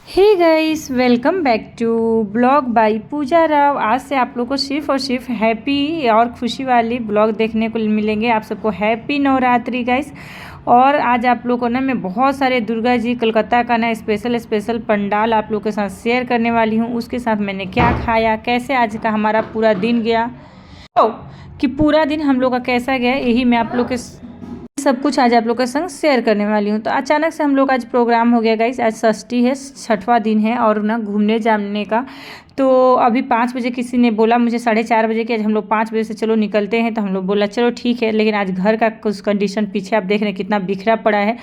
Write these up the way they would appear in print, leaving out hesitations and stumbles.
Hey guys, welcome back to blog by Pooja Rao. आज से आप लोग को सिर्फ और सिर्फ हैप्पी और खुशी वाली ब्लॉग देखने को मिलेंगे। आप सबको हैप्पी नवरात्रि गाइस। और आज आप लोग को ना मैं बहुत सारे दुर्गा जी कोलकाता का ना स्पेशल पंडाल आप लोग के साथ शेयर करने वाली हूँ। उसके साथ मैंने क्या खाया, कैसे आज का हमारा पूरा दिन गया, तो कि पूरा दिन हम लोग का कैसा गया, यही मैं आप लोग के सब कुछ आज आप लोग के संग शेयर करने वाली हूँ। तो अचानक से हम लोग आज प्रोग्राम हो गया गाइस। आज षष्ठी है, छठवां दिन है और ना घूमने जाने का। तो अभी 5 बजे किसी ने बोला मुझे 4:30 बजे कि आज हम लोग 5 बजे से चलो निकलते हैं। तो हम लोग बोला चलो ठीक है, लेकिन आज घर का कुछ कंडीशन पीछे आप देख रहे हैं कितना बिखरा पड़ा है,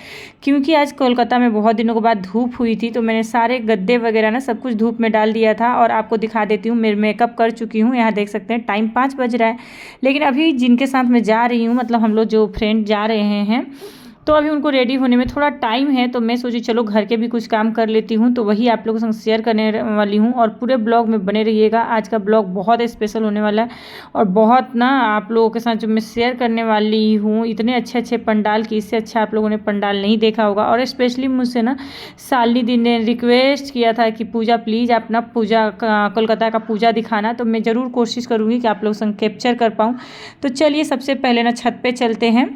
क्योंकि आज कोलकाता में बहुत दिनों के बाद धूप हुई थी। तो मैंने सारे गद्दे वगैरह ना सब कुछ धूप में डाल दिया था। और आपको दिखा देती हूँ, मेरे मेकअप कर चुकी हूँ। यहाँ देख सकते हैं टाइम 5 बज रहा है, लेकिन अभी जिनके साथ मैं जा रही हूँ, मतलब हम लोग जो फ्रेंड जा रहे हैं, तो अभी उनको रेडी होने में थोड़ा टाइम है। तो मैं सोची चलो घर के भी कुछ काम कर लेती हूँ, तो वही आप लोगों के संग शेयर करने वाली हूँ। और पूरे ब्लॉग में बने रहिएगा, आज का ब्लॉग बहुत स्पेशल होने वाला है। और बहुत ना आप लोगों के साथ जो मैं शेयर करने वाली हूँ, इतने अच्छे अच्छे पंडाल की, इससे अच्छा आप लोगों ने पंडाल नहीं देखा होगा। और स्पेशली मुझसे ना शालिनी दी ने रिक्वेस्ट किया था कि पूजा प्लीज़ आप ना पूजा कोलकाता का पूजा दिखाना। तो मैं ज़रूर कोशिश करूँगी कि आप लोगों संग कैप्चर कर पाऊँ। तो चलिए सबसे पहले ना छत पे चलते हैं।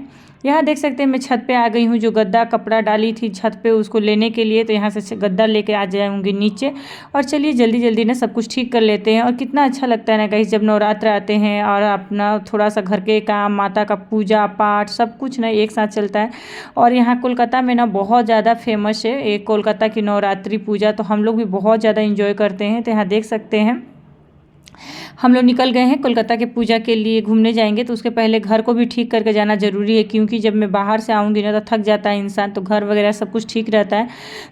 यहाँ देख सकते हैं मैं छत पे आ गई हूँ। जो गद्दा कपड़ा डाली थी छत पे उसको लेने के लिए, तो यहाँ से गद्दा लेके आ जाऊँगी नीचे। और चलिए जल्दी जल्दी ना सब कुछ ठीक कर लेते हैं। और कितना अच्छा लगता है ना गाइस जब नवरात्र आते हैं और अपना थोड़ा सा घर के काम, माता का पूजा पाठ सब कुछ ना एक साथ चलता है। और यहाँ कोलकाता में ना बहुत ज़्यादा फेमस है एक कोलकाता की नवरात्रि पूजा, तो हम लोग भी बहुत ज़्यादा इंजॉय करते हैं। तो यहाँ देख सकते हैं हम लोग निकल गए हैं कोलकाता के पूजा के लिए, घूमने जाएंगे। तो उसके पहले घर को भी ठीक करके जाना ज़रूरी है, क्योंकि जब मैं बाहर से आऊँगी ना तो थक जाता है इंसान, तो घर वगैरह सब कुछ ठीक रहता है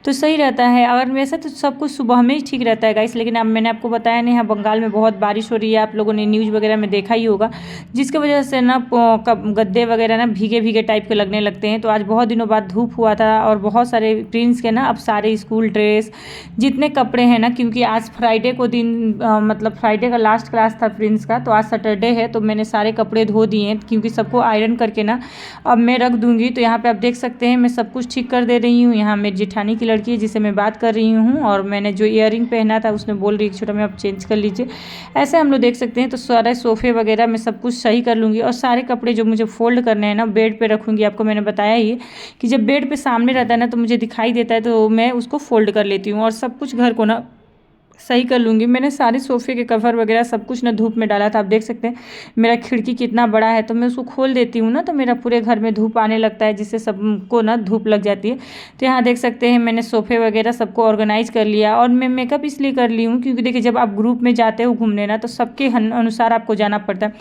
तो सही रहता है। अगर वैसे तो सब कुछ सुबह में ही ठीक रहता है गाइस, लेकिन अब मैंने आपको बताया नहीं, यहाँ बंगाल में बहुत बारिश हो रही है, आप लोगों ने न्यूज़ वगैरह में देखा ही होगा, जिसकी वजह से ना गद्दे वगैरह ना भीगे भीगे टाइप के लगने लगते हैं। तो आज बहुत दिनों बाद धूप हुआ था और बहुत सारे प्रिंस के ना अब सारे स्कूल ड्रेस जितने कपड़े हैं ना, क्योंकि आज फ्राइडे को दिन मतलब फ्राइडे का लास्ट क्लास था प्रिंस का, तो आज सैटरडे है। तो मैंने सारे कपड़े धो दिए हैं, क्योंकि सबको आयरन करके ना अब मैं रख दूंगी। तो यहाँ पे आप देख सकते हैं मैं सब कुछ ठीक कर दे रही हूँ। यहाँ मेरी जेठानी की लड़की है जिससे मैं बात कर रही हूँ, और मैंने जो ईयरिंग पहना था उसने बोल रही छोटा में आप चेंज कर लीजिए। ऐसे हम लोग देख सकते हैं। तो सारे सोफ़े वगैरह मैं सब कुछ सही कर लूँगी, और सारे कपड़े जो मुझे फोल्ड करने हैं ना बेड पर रखूँगी। आपको मैंने बताया ही कि जब बेड पर सामने रहता है ना तो मुझे दिखाई देता है, तो मैं उसको फोल्ड कर लेती हूँ और सब कुछ घर को ना सही कर लूँगी। मैंने सारे सोफ़े के कवर वगैरह सब कुछ ना धूप में डाला था। आप देख सकते हैं मेरा खिड़की कितना बड़ा है, तो मैं उसको खोल देती हूँ ना तो मेरा पूरे घर में धूप आने लगता है, जिससे सबको ना धूप लग जाती है। तो यहाँ देख सकते हैं मैंने सोफ़े वगैरह सबको ऑर्गेनाइज कर लिया। और मैं मेकअप इसलिए कर ली हूँ क्योंकि देखिए जब आप ग्रुप में जाते हो घूमने ना तो सबके अनुसार आपको जाना पड़ता है।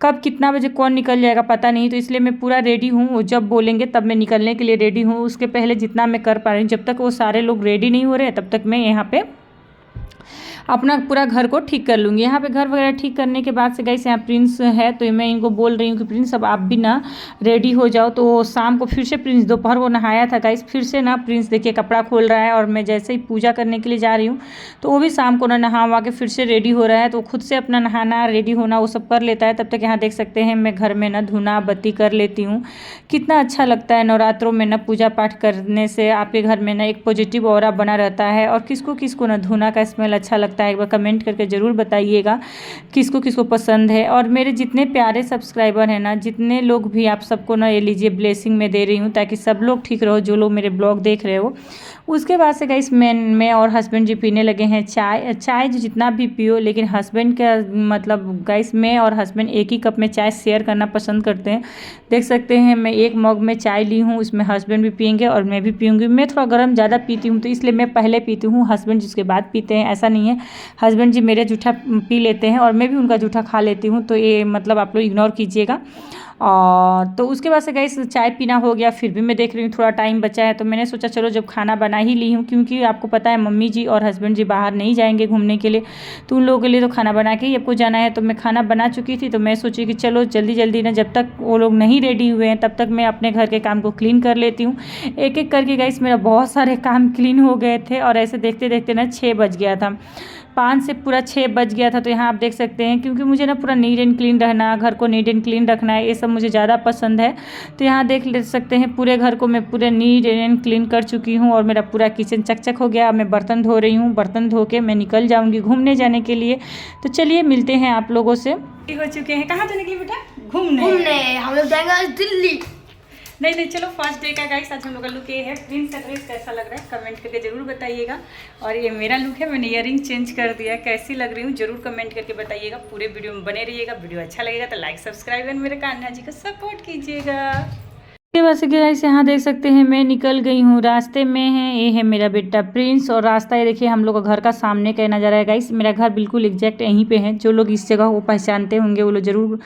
कब कितना बजे कौन निकल जाएगा पता नहीं, तो इसलिए मैं पूरा रेडी हूँ। जब बोलेंगे तब मैं निकलने के लिए रेडी हूँ। उसके पहले जितना मैं कर पा रही हूँ, जब तक वो सारे लोग रेडी नहीं हो रहे तब तक मैं यहाँ पे अपना पूरा घर को ठीक कर लूँगी। यहाँ पे घर वगैरह ठीक करने के बाद से गाइस यहाँ प्रिंस है, तो मैं इनको बोल रही हूँ कि प्रिंस अब आप भी ना रेडी हो जाओ। तो शाम को फिर से प्रिंस दोपहर को नहाया था गाइस, फिर से ना प्रिंस देखिए कपड़ा खोल रहा है। और मैं जैसे ही पूजा करने के लिए जा रही हूँ तो वो भी शाम को ना नहा वहा के फिर से रेडी हो रहा है। तो खुद से अपना नहाना रेडी होना वो सब कर लेता है। तब तक यहाँ देख सकते हैं मैं घर में ना धूना बत्ती कर लेती हूँ। कितना अच्छा लगता है नवरात्रों में ना पूजा पाठ करने से, आपके घर में ना एक पॉजिटिव ऑरा बना रहता है। और किसको किसको ना धूना का स्मेल अच्छा लगता है, एक बार कमेंट करके ज़रूर बताइएगा किसको किसको पसंद है। और मेरे जितने प्यारे सब्सक्राइबर हैं ना, जितने लोग भी, आप सबको ना ये लीजिए ब्लेसिंग में दे रही हूँ, ताकि सब लोग ठीक रहो जो लोग मेरे ब्लॉग देख रहे हो। उसके बाद से गाइस मैं और हस्बैंड जी पीने लगे हैं चाय जो जितना भी पियो, लेकिन हस्बैंड का मतलब गाइस मैं और हस्बैंड एक ही कप में चाय शेयर करना पसंद करते हैं। देख सकते हैं मैं एक मग में चाय ली हूँ, उसमें हस्बैंड भी पियेंगे और मैं भी पीऊँगी। मैं थोड़ा गर्म ज़्यादा पीती हूँ, तो इसलिए मैं पहले पीती हूँ, हस्बैंड जिसके बाद पीते हैं, ऐसा नहीं है। हस्बैंड जी मेरे जूठा पी लेते हैं और मैं भी उनका जूठा खा लेती हूँ, तो ये मतलब आप लोग इग्नोर कीजिएगा। और तो उसके बाद से गाइस चाय पीना हो गया। फिर भी मैं देख रही हूँ थोड़ा टाइम बचा है, तो मैंने सोचा चलो जब खाना बना ही ली हूँ, क्योंकि आपको पता है मम्मी जी और हस्बैंड जी बाहर नहीं जाएंगे घूमने के लिए, तो उन लोगों के लिए तो खाना बना के ही आपको जाना है। तो मैं खाना बना चुकी थी, तो मैं सोची कि चलो जल्दी जल्दी ना, जब तक वो लोग नहीं रेडी हुए हैं तब तक मैं अपने घर के काम को क्लीन कर लेती हूँ। एक एक करके गाइस मेरा बहुत सारे काम क्लीन हो गए थे, और ऐसे देखते देखते ना 6 बज गया था। 5 से पूरा 6 बज गया था। तो यहाँ आप देख सकते हैं, क्योंकि मुझे ना पूरा नीट एंड क्लीन रहना, घर को नीट एंड क्लीन रखना है, ये सब मुझे ज़्यादा पसंद है। तो यहाँ देख ले सकते हैं पूरे घर को मैं पूरे नीट एंड क्लीन कर चुकी हूँ और मेरा पूरा किचन चकचक हो गया। मैं बर्तन धो रही हूँ, बर्तन धो के मैं निकल जाऊँगी घूमने जाने के लिए। तो चलिए मिलते हैं आप लोगों से। हो चुके हैं, कहाँ जाने के लिए बेटा? घूमने हम लोग जाएंगे आज दिल्ली। नहीं चलो, फर्स्ट डे का गाइस आज हम लोग का लुक ये है। प्रिंस का ड्रेस कैसा लग रहा है कमेंट करके जरूर बताइएगा। और ये मेरा लुक है, मैंने ईयरिंग चेंज कर दिया, कैसी लग रही हूँ जरूर कमेंट करके बताइएगा। पूरे वीडियो में बने रहिएगा, वीडियो अच्छा लगेगा तो लाइक सब्सक्राइब एंड मेरे कान्हा जी को सपोर्ट कीजिएगा। वैसे गाइस यहाँ देख सकते हैं मैं निकल गई हूँ, रास्ते में है ये है मेरा बेटा प्रिंस। और रास्ता ये देखिए हम लोग का घर का सामने का नज़ारा है गाइस। मेरा घर बिल्कुल एग्जैक्ट यहीं पे है। जो लोग इस जगह को पहचानते होंगे वो लोग ज़रूर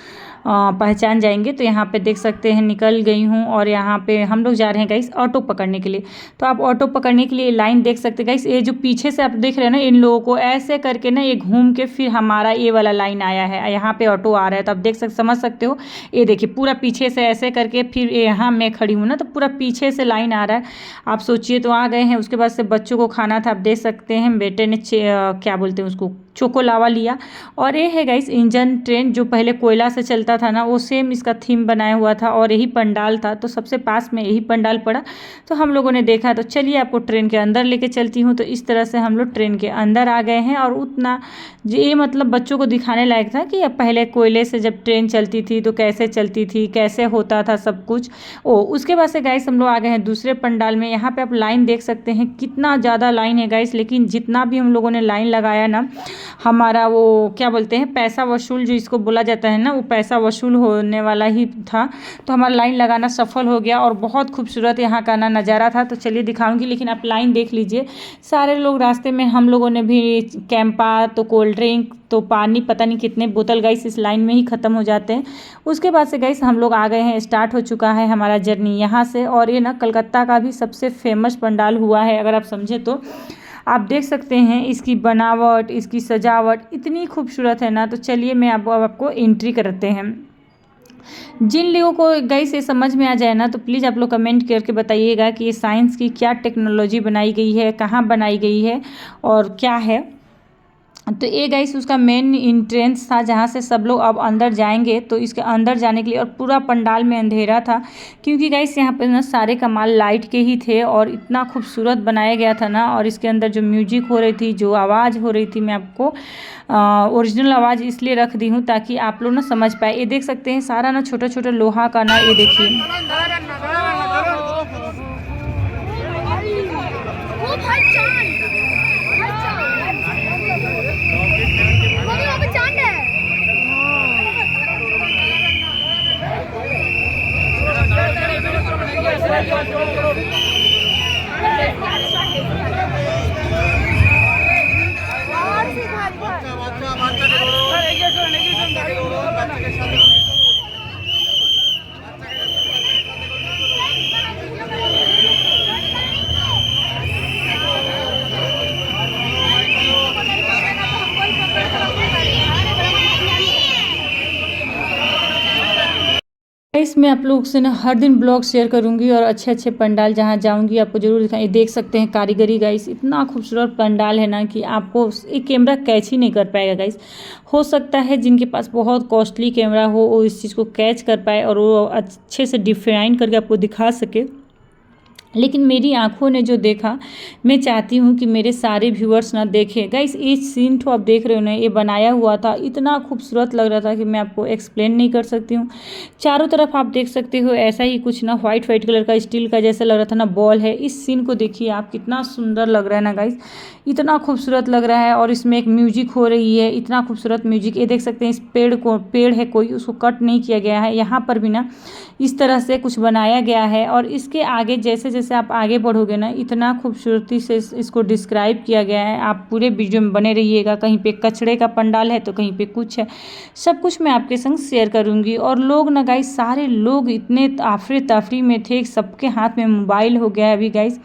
पहचान जाएंगे। तो यहाँ पे देख सकते हैं निकल गई हूँ और यहाँ पे हम लोग जा रहे हैं गाइस ऑटो पकड़ने के लिए। तो आप ऑटो पकड़ने के लिए लाइन देख सकते हैं गाइस। ये जो पीछे से आप देख रहे हैं ना, इन लोगों को ऐसे करके ना ये घूम के फिर हमारा ये वाला लाइन आया है, यहाँ पे ऑटो आ रहा है। तो आप समझ सकते हो, ये देखिए पूरा पीछे से ऐसे करके फिर यहाँ मैं खड़ी हूँ ना, तो पूरा पीछे से लाइन आ रहा है। आप सोचिए, तो आ गए हैं। उसके बाद से बच्चों को खाना था, आप देख सकते हैं बेटे ने क्या बोलते हैं उसको, चोको लावा लिया। और ये है गाइस इंजन ट्रेन, जो पहले कोयला से चलता था ना, वो सेम इसका थीम बनाया हुआ था और यही पंडाल था। तो सबसे पास में यही पंडाल पड़ा, तो हम लोगों ने देखा। तो चलिए आपको ट्रेन के अंदर लेके चलती हूँ। तो इस तरह से हम लोग ट्रेन के अंदर आ गए हैं। और उतना ये मतलब बच्चों को दिखाने लायक था कि अब पहले कोयले से जब ट्रेन चलती थी तो कैसे चलती थी, कैसे होता था सब कुछ। उसके बाद से गाइस हम लोग आ गए हैं दूसरे पंडाल में। यहाँ पे आप लाइन देख सकते हैं, कितना ज़्यादा लाइन है गाइस। लेकिन जितना भी हम लोगों ने लाइन लगाया ना, हमारा वो क्या बोलते हैं पैसा वसूल जो इसको बोला जाता है ना, वो पैसा वसूल होने वाला ही था। तो हमारा लाइन लगाना सफल हो गया और बहुत खूबसूरत यहाँ का ना नज़ारा था। तो चलिए दिखाऊंगी, लेकिन आप लाइन देख लीजिए। सारे लोग रास्ते में, हम लोगों ने भी कैंपा, तो कोल्ड ड्रिंक, तो पानी, पता नहीं कितने बोतल गाइस इस लाइन में ही ख़त्म हो जाते हैं। उसके बाद से गाइस हम लोग आ गए हैं, स्टार्ट हो चुका है हमारा जर्नी यहाँ से। और ये ना कलकत्ता का भी सबसे फेमस पंडाल हुआ है, अगर आप समझे तो। आप देख सकते हैं इसकी बनावट, इसकी सजावट इतनी खूबसूरत है ना। तो चलिए मैं आपको एंट्री करते हैं। जिन लोगों को गाइस ये समझ में आ जाए ना, तो प्लीज़ आप लोग कमेंट करके बताइएगा कि ये साइंस की क्या टेक्नोलॉजी बनाई गई है, कहाँ बनाई गई है और क्या है। तो ये गाइस उसका मेन इंट्रेंस था, जहाँ से सब लोग अब अंदर जाएंगे। तो इसके अंदर जाने के लिए, और पूरा पंडाल में अंधेरा था, क्योंकि गाइस यहाँ पे ना सारे कमाल लाइट के ही थे और इतना खूबसूरत बनाया गया था ना। और इसके अंदर जो म्यूजिक हो रही थी, जो आवाज़ हो रही थी, मैं आपको ओरिजिनल आवाज़ इसलिए रख दी हूँ ताकि आप लोग ना समझ पाए। ये देख सकते हैं सारा ना छोटा छोटा लोहा का ना, ये देखिए। मैं आप लोग से ना हर दिन ब्लॉग शेयर करूंगी और अच्छे अच्छे पंडाल जहां जाऊंगी आपको जरूर दिखाएं। देख सकते हैं कारीगरी गाइस, इतना खूबसूरत पंडाल है ना कि आपको एक कैमरा कैच ही नहीं कर पाएगा गाइस। हो सकता है जिनके पास बहुत कॉस्टली कैमरा हो वो इस चीज़ को कैच कर पाए और वो अच्छे से डिफाइन करके आपको दिखा सके, लेकिन मेरी आंखों ने जो देखा, मैं चाहती हूँ कि मेरे सारे व्यूअर्स ना देखें गाइस। ये सीन तो आप देख रहे हो ना, ये बनाया हुआ था, इतना खूबसूरत लग रहा था कि मैं आपको एक्सप्लेन नहीं कर सकती हूँ। चारों तरफ आप देख सकते हो ऐसा ही कुछ ना, वाइट कलर का स्टील का जैसा लग रहा था ना, बॉल है। इस सीन को देखिए आप, कितना सुंदर लग रहा है ना गाइस, इतना खूबसूरत लग रहा है। और इसमें एक म्यूजिक हो रही है, इतना खूबसूरत म्यूजिक। ये देख सकते हैं इस पेड़ है कोई, उसको कट नहीं किया गया है। यहाँ पर भी ना इस तरह से कुछ बनाया गया है। और इसके आगे जैसे जैसे आप आगे बढ़ोगे ना, इतना खूबसूरती से इसको डिस्क्राइब किया गया है। आप पूरे वीडियो में बने रहिएगा। कहीं पे कचड़े का पंडाल है तो कहीं पे कुछ है, सब कुछ मैं आपके संग शेयर करूंगी। और लोग ना गाइस, सारे लोग इतने आफरे तफरी में थे, सबके हाथ में मोबाइल हो गया है अभी गाइस।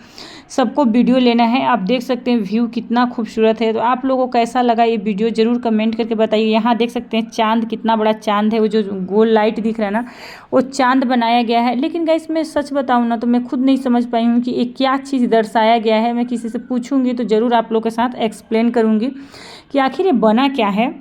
सबको वीडियो लेना है। आप देख सकते हैं व्यू कितना खूबसूरत है। तो आप लोगों को कैसा लगा ये वीडियो ज़रूर कमेंट करके बताइए। यहाँ देख सकते हैं चाँद, कितना बड़ा चाँद है, वो जो गोल लाइट दिख रहा है ना, वो चाँद बनाया गया है। लेकिन गाइस मैं सच बताऊँ ना तो मैं खुद नहीं समझ पाई हूँ कि ये क्या चीज़ दर्शाया गया है। मैं किसी से पूछूंगी तो ज़रूर आप लोग के साथ एक्सप्लेन करूँगी कि आखिर ये बना क्या है।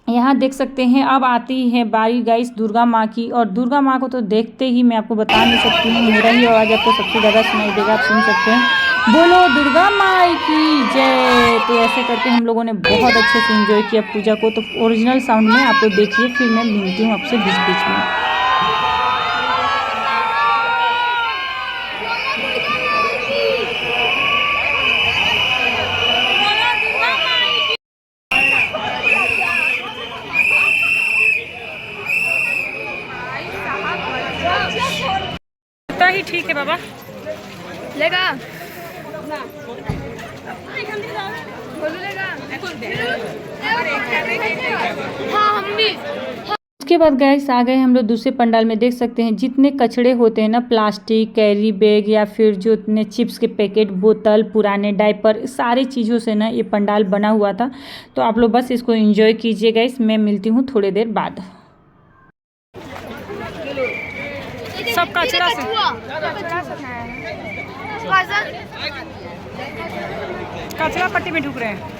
यहाँ देख सकते हैं अब आती है बारी गाइस दुर्गा माँ की, और दुर्गा माँ को तो देखते ही मैं आपको बता नहीं सकती हूँ, मेरा ही आवाज़ आपको सबसे ज़्यादा सुनाई देगा, आप सुन सकते हैं। बोलो दुर्गा माँ की जय। तो ऐसे करके हम लोगों ने बहुत अच्छे से एंजॉय किया पूजा को। तो ओरिजिनल साउंड में आप लोग देखिए, फिर मैं मिलती हूँ आपसे बीच बीच में। ही ठीक है बाबा लेगा हाँ हम भी। उसके बाद गैस आ गए हम लोग दूसरे पंडाल में। देख सकते हैं जितने कचड़े होते हैं ना, प्लास्टिक, कैरी बैग या फिर जो इतने चिप्स के पैकेट, बोतल, पुराने डायपर, सारी चीज़ों से ना ये पंडाल बना हुआ था। तो आप लोग बस इसको एंजॉय कीजिए गैस। मैं मिलती हूँ थोड़ी देर बाद। सब कचरा से कचरा पट्टी में ढुक रहे हैं।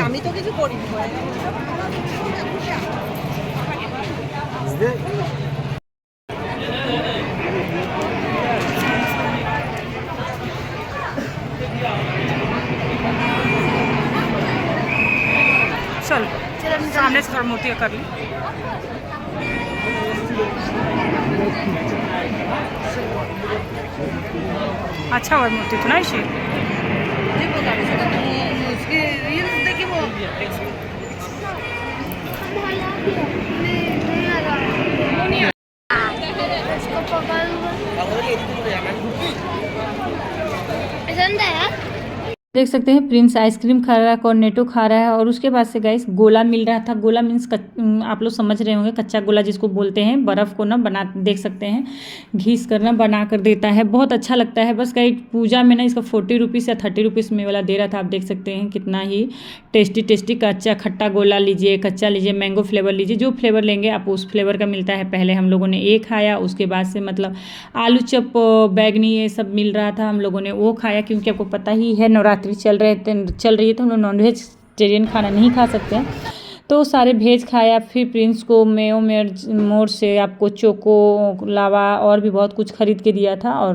আমি তো কিছু করিনি। चल सामने से थोड़ा मूर्ति कर ली। अच्छा हुआ मूर्ति तो नहीं शी देख सकते हैं प्रिंस आइसक्रीम खा रहा है, कॉर्नेटो खा रहा है, और उसके बाद से गाइस गोला मिल रहा था। गोला मीन्स आप लोग समझ रहे होंगे, कच्चा गोला जिसको बोलते हैं, बर्फ़ को ना बना, देख सकते हैं घीस कर ना बना कर देता है, बहुत अच्छा लगता है। बस गाइस पूजा में ना इसका 40 रुपीज़ या 30 रुपीज़ में वाला दे रहा था। आप देख सकते हैं कितना ही टेस्टी टेस्टी कच्चा खट्टा गोला लीजिए, कच्चा लीजिए, मैंगो फ्लेवर लीजिए, जो फ्लेवर लेंगे आप उस फ्लेवर का मिलता है। पहले हम लोगों ने एक खाया, उसके बाद से मतलब आलू चप, बैगनी, ये सब मिल रहा था, हम लोगों ने वो खाया। क्योंकि आपको पता ही है नवरात्रि चल रही है तो हम लोग नॉन वेजिटेरियन खाना नहीं खा सकते हैं, तो सारे भेज खाया। फिर प्रिंस को मेयो मोड़ से आपको चोको लावा और भी बहुत कुछ खरीद के दिया था। और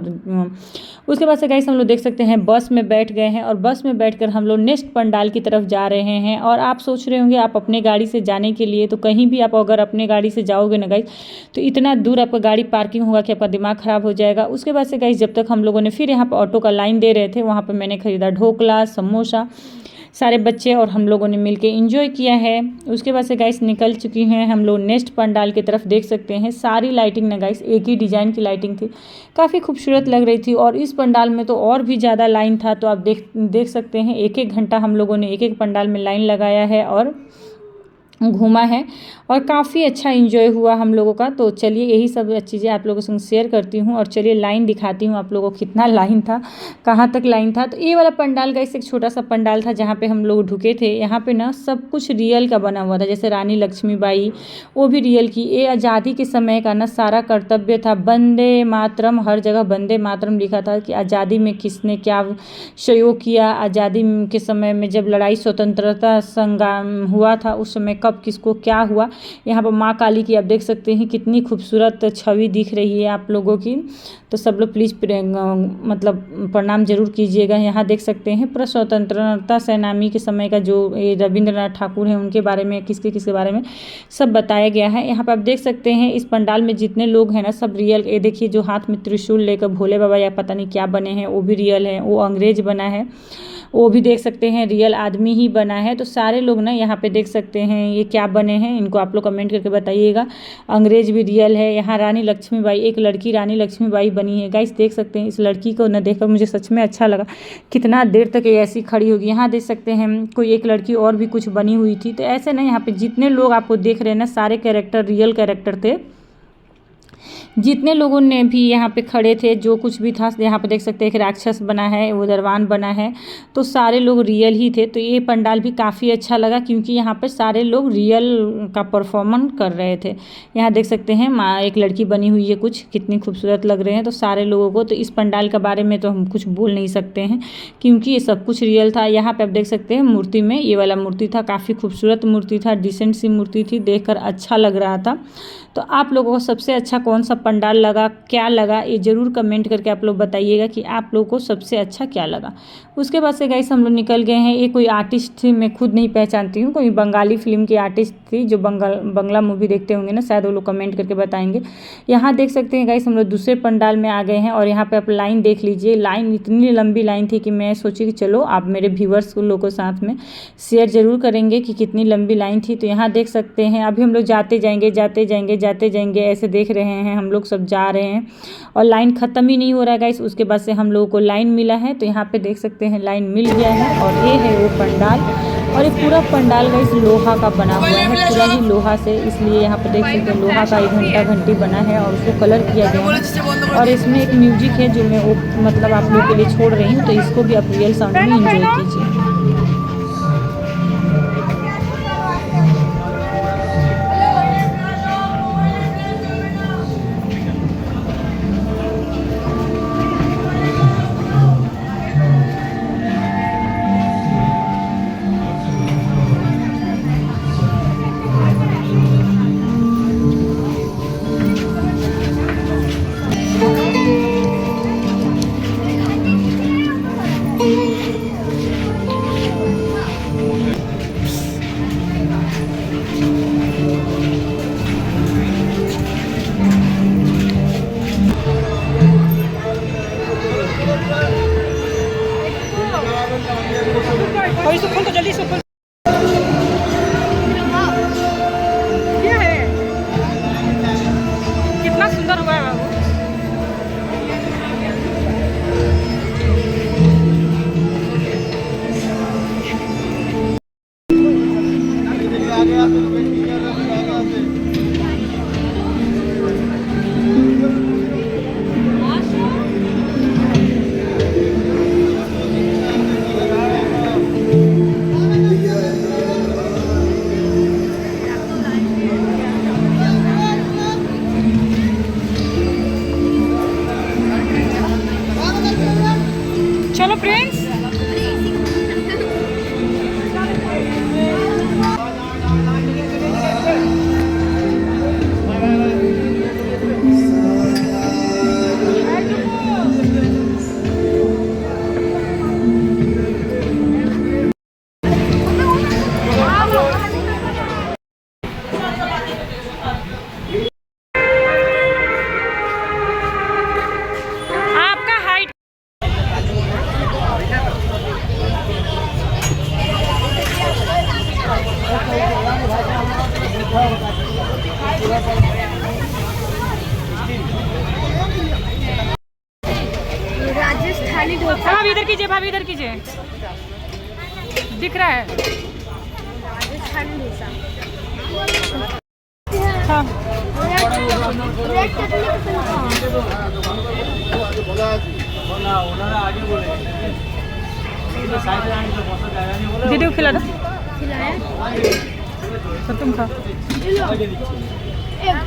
उसके बाद से गाइस हम लोग देख सकते हैं बस में बैठ गए हैं, और बस में बैठकर हम लोग नेक्स्ट पंडाल की तरफ जा रहे हैं। और आप सोच रहे होंगे आप अपने गाड़ी से जाने के लिए, तो कहीं भी आप अगर अपने गाड़ी से जाओगे ना गाइस, तो इतना दूर आपका गाड़ी पार्किंग होगा कि आपका दिमाग ख़राब हो जाएगा। उसके बाद से गाइस जब तक हम लोगों ने फिर यहाँ पर ऑटो का लाइन दे रहे थे, वहाँ पर मैंने ख़रीदा ढोकला, समोसा, सारे बच्चे और हम लोगों ने मिलके एंजॉय किया है। उसके बाद से गाइस निकल चुकी हैं हम लोग नेक्स्ट पंडाल की तरफ। देख सकते हैं सारी लाइटिंग ना गाइस एक ही डिज़ाइन की लाइटिंग थी, काफ़ी खूबसूरत लग रही थी। और इस पंडाल में तो और भी ज़्यादा लाइन था, तो आप देख सकते हैं 1-1 घंटा हम लोगों ने एक पंडाल में लाइन लगाया है और घूमा है, और काफ़ी अच्छा एंजॉय हुआ हम लोगों का। तो चलिए यही सब चीज़ें आप लोगों से शेयर करती हूँ, और चलिए लाइन दिखाती हूँ आप लोगों को कितना लाइन था, कहाँ तक लाइन था। तो ये वाला पंडाल का एक छोटा सा पंडाल था जहाँ पे हम लोग ढुके थे। यहाँ पे ना सब कुछ रियल का बना हुआ था, जैसे रानी लक्ष्मीबाई, वो भी रियल की। ये आज़ादी के समय का ना सारा कर्तव्य था, वंदे मातरम, हर जगह वंदे मातरम लिखा था कि आज़ादी में किसने क्या सहयोग किया, आज़ादी के समय में जब लड़ाई स्वतंत्रता संग्राम हुआ था उस समय कब किसको क्या हुआ। यहाँ पर माँ काली की आप देख सकते हैं कितनी खूबसूरत छवि दिख रही है आप लोगों की। तो सब लोग प्लीज़ मतलब प्रणाम जरूर कीजिएगा। यहाँ देख सकते हैं पूरा स्वतंत्रता सेनानी के समय का जो रविंद्रनाथ ठाकुर हैं उनके बारे में, किसके बारे में सब बताया गया है। यहाँ पर आप देख सकते हैं इस पंडाल में जितने लोग हैं ना सब रियल। ये देखिए जो हाथ में त्रिशूल लेकर भोले बाबा या पता नहीं क्या बने हैं वो भी रियल है, वो अंग्रेज बना है। वो भी देख सकते हैं रियल आदमी ही बना है। तो सारे लोग ना यहाँ पे देख सकते हैं ये क्या बने हैं, इनको आप लोग कमेंट करके बताइएगा। अंग्रेज भी रियल है। यहाँ रानी लक्ष्मीबाई, एक लड़की रानी लक्ष्मीबाई बनी है गाइस, देख सकते हैं। इस लड़की को न देखकर मुझे सच में अच्छा लगा, कितना देर तक ये ऐसी खड़ी होगी। यहाँ देख सकते हैं कोई एक लड़की और भी कुछ बनी हुई थी। तो ऐसे ना यहाँ पे जितने लोग आपको देख रहे हैं ना, सारे कैरेक्टर रियल कैरेक्टर थे। जितने लोगों ने भी यहाँ पे खड़े थे, जो कुछ भी था, यहाँ पे देख सकते हैं एक राक्षस बना है, वो दरवान बना है, तो सारे लोग रियल ही थे। तो ये पंडाल भी काफ़ी अच्छा लगा क्योंकि यहाँ पे सारे लोग रियल का परफॉर्मेंस कर रहे थे। यहाँ देख सकते हैं माँ एक लड़की बनी हुई है, कुछ कितनी खूबसूरत लग रहे हैं। तो सारे लोगों को, तो इस पंडाल के बारे में तो हम कुछ बोल नहीं सकते हैं क्योंकि ये सब कुछ रियल था। यहाँ पर आप देख सकते हैं मूर्ति में ये वाला मूर्ति था, काफ़ी खूबसूरत मूर्ति था, डिसेंट सी मूर्ति थी, देखकर अच्छा लग रहा था। तो आप लोगों को सबसे अच्छा कौन सा पंडाल लगा, क्या लगा, ये ज़रूर कमेंट करके आप लोग बताइएगा कि आप लोगों को सबसे अच्छा क्या लगा। उसके बाद से गाइस हम लोग निकल गए हैं। ये कोई आर्टिस्ट थी, मैं खुद नहीं पहचानती हूँ, कोई बंगाली फिल्म की आर्टिस्ट थी जो बंगला मूवी देखते होंगे ना, शायद वो लोग कमेंट करके बताएंगे। यहाँ देख सकते हैं गाइस हम लोग दूसरे पंडाल में आ गए हैं और यहाँ पर आप लाइन देख लीजिए। लाइन इतनी लंबी लाइन थी कि मैं सोची कि चलो आप मेरे व्यूवर्स लोगों को साथ में शेयर ज़रूर करेंगे कि कितनी लंबी लाइन थी। तो यहाँ देख सकते हैं अभी हम लोग जाते जाएंगे ऐसे देख रहे हैं, हम लोग सब जा रहे हैं और लाइन ख़त्म ही नहीं हो रहा है गाइस। उसके बाद से हम लोगों को लाइन मिला है, तो यहाँ पे देख सकते हैं लाइन मिल गया है और ये है वो पंडाल। और ये पूरा पंडाल गाइस लोहा का बना हुआ है, पूरा ही लोहा से, इसलिए यहाँ पे देख सकते हैं लोहा का एक घंटी बना है और उसको कलर किया गया है। और इसमें एक म्यूजिक है जो मैं वो मतलब आप लोग के लिए छोड़ रही हूँ, तो इसको भी आप रियल साउंड में इंजॉय कीजिए। इसको खोल तो जल्दी से खोल। क्या है, कितना सुंदर हुआ है बाबू। चलो फ्रेंड्स, आपका हाइट राजस्थानी डोसा। भाभी इधर कीजिए, भाभी इधर कीजिए, दिख रहा है। राजस्थानी डोसा। हाँ रेड चटनी दीदी को खिला दो, खिलाया। तो तुम खा। एक